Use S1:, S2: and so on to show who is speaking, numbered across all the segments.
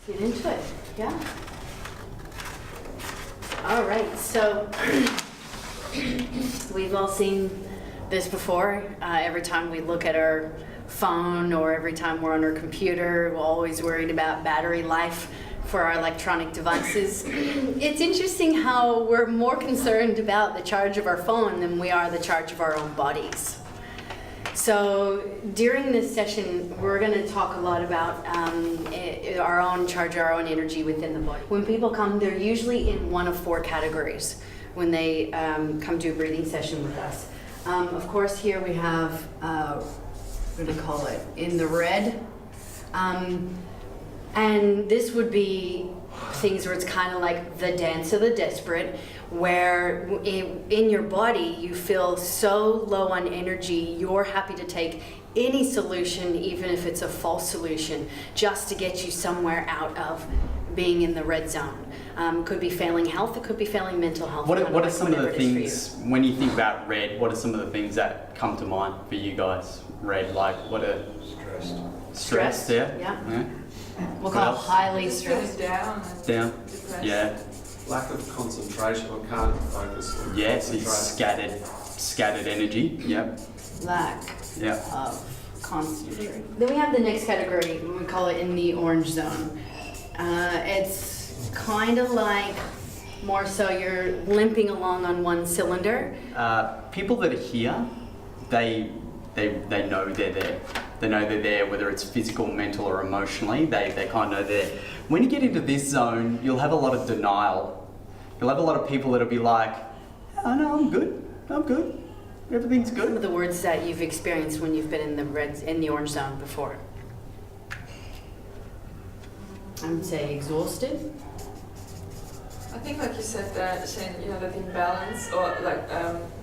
S1: Get into it, yeah. All right, so we've all seen this before. Every time we look at our phone or every time we're on our computer, we're always worried about battery life for our electronic devices. It's interesting how we're more concerned about the charge of our phone than we are the charge of our own bodies. So during this session, we're going to talk a lot about our own charge, our own energy within the body. When people come, they're usually in one of four categories when they come to a breathing session with us. Of course, here we have, what do they call it, in the red. And this would be things where it's kind of like the dance of the desperate, where in your body you feel so low on energy, you're happy to take any solution, even if it's a false solution, just to get you somewhere out of being in the red zone. Could be failing health, it could be failing mental health.
S2: What are some of the things, when you think about red, what are some of the things that come to mind for you guys? Red, like what are... Stressed, yeah.
S1: We'll call it highly stressed.
S3: Down.
S2: Depressed. Yeah.
S4: Lack of concentration, or can't focus.
S2: Yeah, so scattered energy. Yep.
S1: Lack
S2: Yep.
S1: of concentration. Then we have the next category, we call it in the orange zone. It's kind of like more so you're limping along on one cylinder.
S2: People that are here, they know they're there. They know they're there, whether it's physical, mental, or emotionally. They kind of know they're there. When you get into this zone, you'll have a lot of denial. You'll have a lot of people that'll be like, "Oh no, I'm good, everything's good."
S1: Some of the words that you've experienced when you've been in the orange zone before. I would say exhausted.
S3: I think, like you said, Shane, that imbalance or like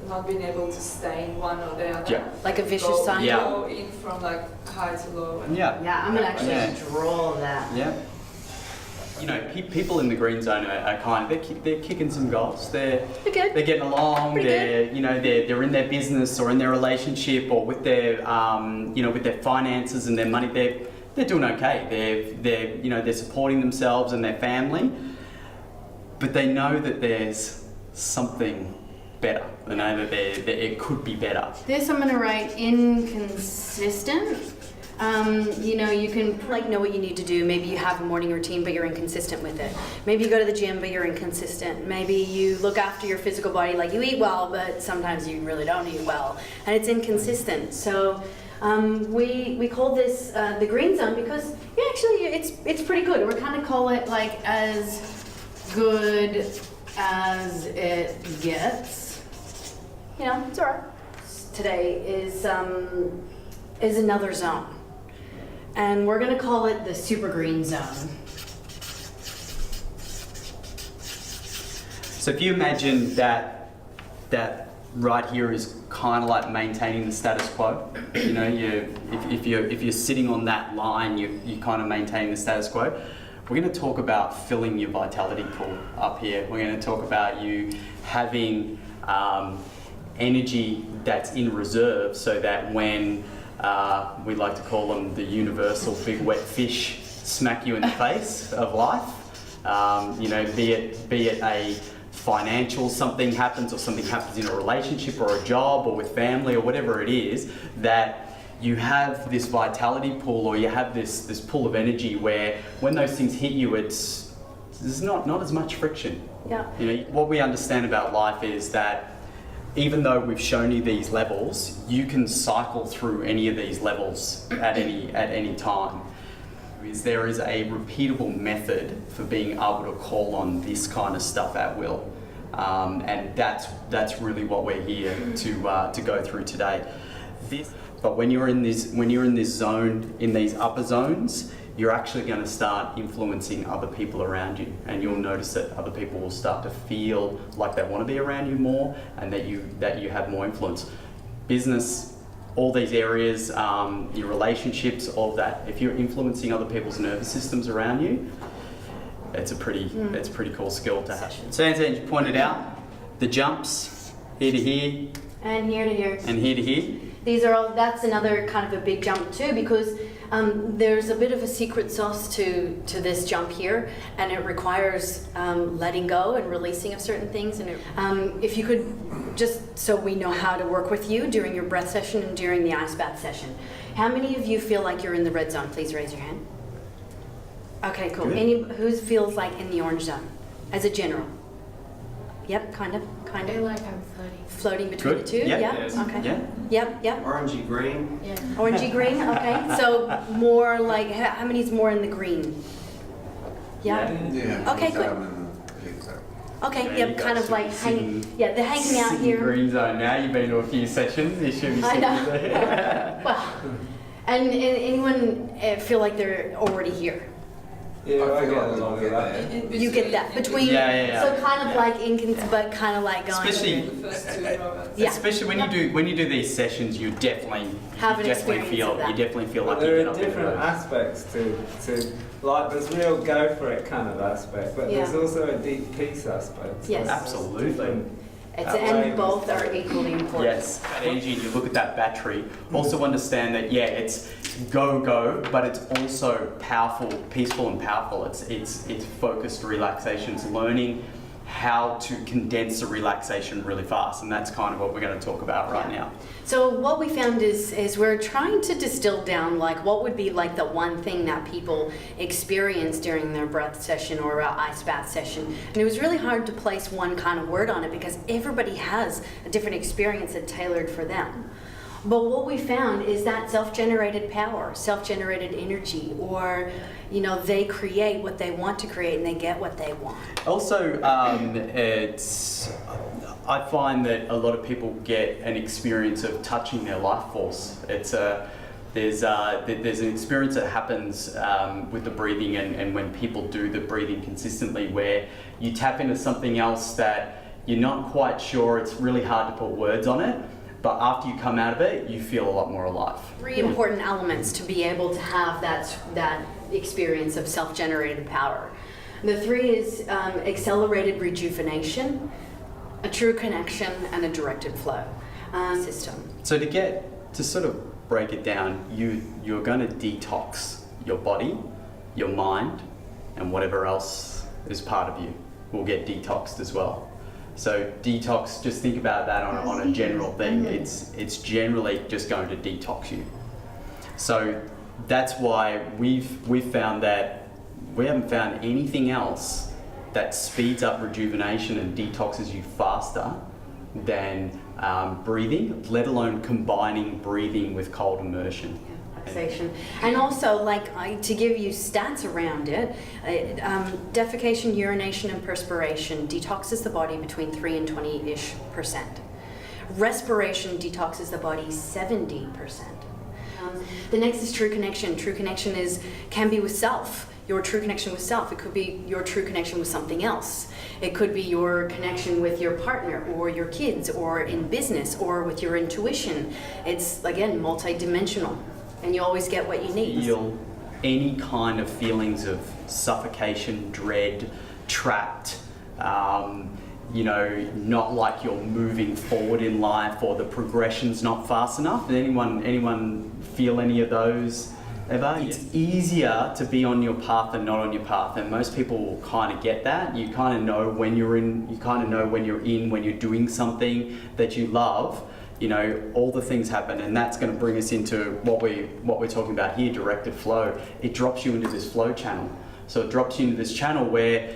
S3: not being able to stay in one or the other.
S2: Yeah.
S1: Like a vicious cycle.
S2: Yeah.
S3: Go in from like high to low.
S1: Yeah, I'm gonna actually draw that.
S2: Yeah. People in the green zone are kind of, they're kicking some goals. They're
S1: good.
S2: They're getting along.
S1: Pretty
S2: They're in their business or in their relationship or with their with their finances and their money. They're doing okay. They're supporting themselves and their family. But they know that there's something better. They know that it could be better.
S1: This I'm gonna write inconsistent. You can know what you need to do. Maybe you have a morning routine, but you're inconsistent with it. Maybe you go to the gym, but you're inconsistent. Maybe you look after your physical body, like you eat well, but sometimes you really don't eat well, and it's inconsistent. So we call this the green zone because it's pretty good. We're kind of call it like as good as it gets. It's alright. Today is another zone, and we're gonna call it the super green zone.
S2: So if you imagine that right here is kind of like maintaining the status quo. If you're sitting on that line, you kind of maintaining the status quo. We're going to talk about filling your vitality pool up here. We're going to talk about you having energy that's in reserve so that when we like to call them the universal big wet fish smack you in the face of life, be it a financial something happens or something happens in a relationship or a job or with family or whatever it is, that you have this vitality pool or you have this pool of energy where when those things hit you, there's not as much friction.
S1: Yeah.
S2: What we understand about life is that even though we've shown you these levels, you can cycle through any of these levels at any time. There is a repeatable method for being able to call on this kind of stuff at will, and that's really what we're here to go through today. But when you're in this zone, in these upper zones, you're actually going to start influencing other people around you, and you'll notice that other people will start to feel like they want to be around you more, and that you have more influence. Business, all these areas, your relationships, all of that. If you're influencing other people's nervous systems around you, it's a pretty cool skill to have. So as you pointed out, the jumps here to here,
S1: And here to here.
S2: and here to here.
S1: These are all, that's another kind of a big jump too, because there's a bit of a secret sauce to this jump here, and it requires letting go and releasing of certain things. And if you could, just so we know how to work with you during your breath session and during the ice bath session. How many of you feel like you're in the red zone? Please raise your hand. Okay, cool.
S2: Good.
S1: Any who feels like in the orange zone, as a general? Yep, kind of.
S5: I feel like I'm floating.
S1: Floating between
S2: Good.
S1: the two?
S2: Yeah.
S1: Yeah.
S4: Yes.
S1: Okay.
S2: Yeah.
S1: Yep.
S4: Orangey green.
S5: Yeah.
S1: Orangey green. Okay. So more like how many's more in the green? Yeah.
S6: Yeah.
S1: Okay, good. Okay.
S2: Yeah,
S1: Yep.
S2: you
S1: kind
S2: guys
S1: of
S2: should
S1: like
S2: be
S1: hanging.
S2: sitting-
S1: Yeah, they're hanging out
S2: Sitting
S1: here.
S2: green zone now. You've been to a few sessions. You should be
S1: I
S2: sitting
S1: know.
S2: there.
S1: Well, and anyone feel like they're already here?
S7: Yeah, I
S6: feel
S7: get
S6: like
S7: along
S6: we
S7: with
S6: get
S7: that.
S6: there.
S1: You get that between.
S2: Yeah.
S1: So kind of like but kind of like going.
S2: Especially-
S3: The first two moments.
S1: Yeah.
S2: Especially when you do these sessions, you definitely
S1: Have an
S2: you definitely
S1: experience
S2: feel
S1: of that.
S2: you definitely feel like
S7: But
S2: you
S7: there
S2: get
S7: are
S2: up in
S7: different
S2: those.
S7: aspects to like there's real go for it kind of aspect, but there's
S1: Yeah.
S7: also a deep peace aspect. So
S1: Yes.
S7: it's
S2: Absolutely.
S7: different.
S1: It's,
S7: That
S1: and
S7: way
S1: both
S7: it's-
S1: are equally important.
S2: Yes, that energy, and you look at that battery, also understand that, yeah, it's go, but it's also powerful, peaceful and powerful. It's focused relaxations, learning how to condense the relaxation really fast, and that's kind of what we're going to talk about right
S1: Yeah.
S2: now.
S1: So what we found is we're trying to distill down like what would be like the one thing that people experience during their breath session or ice bath session. And it was really hard to place one kind of word on it because everybody has a different experience that's tailored for them. But what we found is that self-generated power, self-generated energy, or they create what they want to create and they get what they want.
S2: Also, I find that a lot of people get an experience of touching their life force. There's an experience that happens with the breathing and when people do the breathing consistently where you tap into something else that you're not quite sure, it's really hard to put words on it, but after you come out of it, you feel a lot more alive.
S1: Three important elements to be able to have that experience of self-generated power. The three is accelerated rejuvenation, a true connection, and a directed flow system.
S2: So to sort of break it down, you're going to detox your body, your mind, and whatever else is part of you will get detoxed as well. So detox, just think about that on a general thing. It's generally just going to detox you. So that's why we've found that we haven't found anything else that speeds up rejuvenation and detoxes you faster than breathing, let alone combining breathing with cold immersion.
S1: Relaxation. And also, to give you stats around it, defecation, urination, and perspiration detoxes the body between 3 and 20-ish%. Respiration detoxes the body 70%. The next is true connection. True connection can be with self. Your true connection with self. It could be your true connection with something else. It could be your connection with your partner or your kids or in business or with your intuition. It's, again, multidimensional. And you always get what you need.
S2: Feel any kind of feelings of suffocation, dread, trapped, not like you're moving forward in life or the progression's not fast enough. Did anyone feel any of those ever? It's easier to be on your path than not on your path, and most people will kind of get that. You kind of know when you're in, when you're doing something that you love. All the things happen, and that's going to bring us into what we're talking about here, directed flow. It drops you into this flow channel. So it drops you into this channel where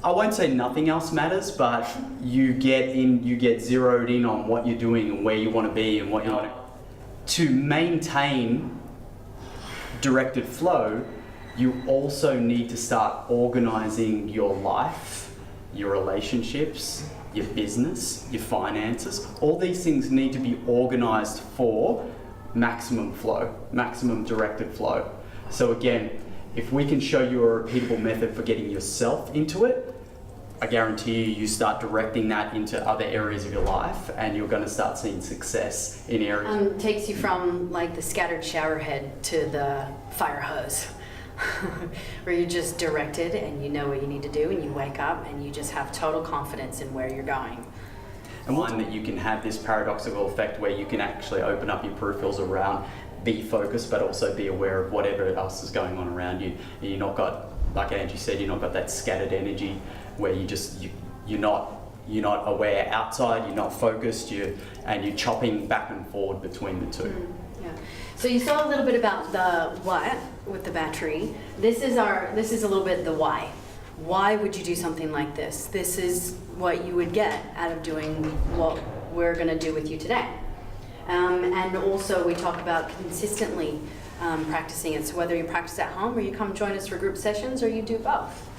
S2: I won't say nothing else matters, but you get zeroed in on what you're doing and where you want to be and what you want to maintain directed flow. You also need to start organizing your life, your relationships, your business, your finances. All these things need to be organized for maximum flow, maximum directed flow. So again, if we can show you a repeatable method for getting yourself into it, I guarantee you start directing that into other areas of your life and you're going to start seeing success in areas.
S1: Takes you from the scattered shower head to the fire hose. Where you're just directed and you know what you need to do and you wake up and you just have total confidence in where you're going.
S2: And find that you can have this paradoxical effect where you can actually open up your peripherals around, be focused, but also be aware of whatever else is going on around you. And you're not got, like Angie said, you're not got that scattered energy where you're not aware outside, you're not focused, and you're chopping back and forward between the two.
S1: Yeah. So you saw a little bit about the what with the battery. This is a little bit the why. Why would you do something like this? This is what you would get out of doing what we're going to do with you today. And also we talk about consistently practicing it. So whether you practice at home or you come join us for group sessions or you do both.